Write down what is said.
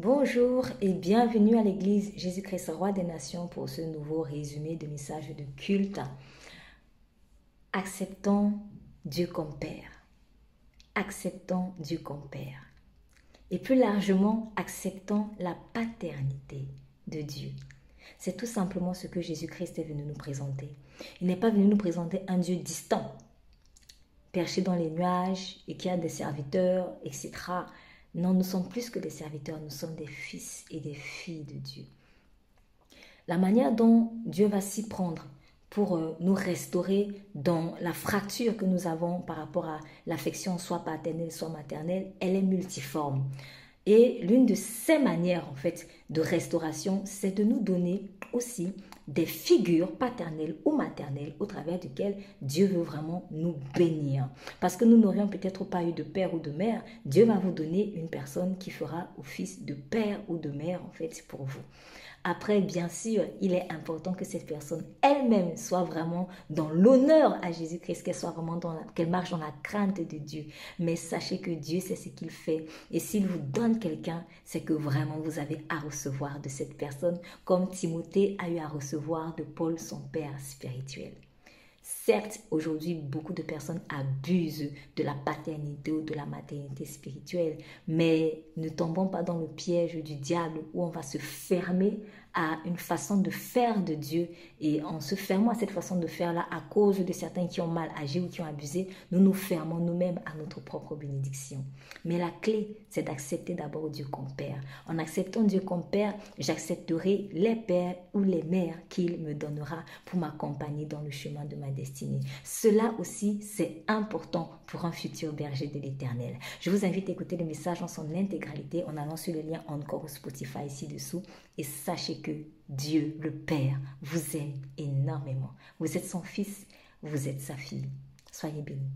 Bonjour et bienvenue à l'église Jésus-Christ, Roi des Nations, pour ce nouveau résumé de message de culte. Acceptons Dieu comme Père. Acceptons Dieu comme Père. Et plus largement, acceptons la paternité de Dieu. C'est tout simplement ce que Jésus-Christ est venu nous présenter. Il n'est pas venu nous présenter un Dieu distant, perché dans les nuages et qui a des serviteurs, etc. Non, nous sommes plus que des serviteurs, nous sommes des fils et des filles de Dieu. La manière dont Dieu va s'y prendre pour nous restaurer dans la fracture que nous avons par rapport à l'affection soit paternelle, soit maternelle, elle est multiforme. Et l'une de ces manières, en fait, de restauration, c'est de nous donner aussi des figures paternelles ou maternelles au travers desquelles Dieu veut vraiment nous bénir. Parce que nous n'aurions peut-être pas eu de père ou de mère, Dieu va vous donner une personne qui fera office de père ou de mère, en fait, pour vous. Après, bien sûr, il est important que cette personne elle-même soit vraiment dans l'honneur à Jésus-Christ, qu'elle soit vraiment qu'elle marche dans la crainte de Dieu. Mais sachez que Dieu sait ce qu'il fait. Et s'il vous donne quelqu'un, c'est que vraiment vous avez à recevoir de cette personne, comme Timothée a eu à recevoir de Paul, son père spirituel. Certes, aujourd'hui, beaucoup de personnes abusent de la paternité ou de la maternité spirituelle, mais ne tombons pas dans le piège du diable où on va se fermer à une façon de faire de Dieu. Et en se fermant à cette façon de faire-là, à cause de certains qui ont mal agi ou qui ont abusé, nous nous fermons nous-mêmes à notre propre bénédiction. Mais la clé, c'est d'accepter d'abord Dieu comme Père. En acceptant Dieu comme Père, j'accepterai les pères ou les mères qu'il me donnera pour m'accompagner dans le chemin de ma destinée. Cela aussi, c'est important pour un futur berger de l'Éternel. Je vous invite à écouter le message en son intégralité en allant sur le lien encore Spotify ci-dessous et sachez que Dieu, le Père, vous aime énormément. Vous êtes son fils, vous êtes sa fille. Soyez bénis.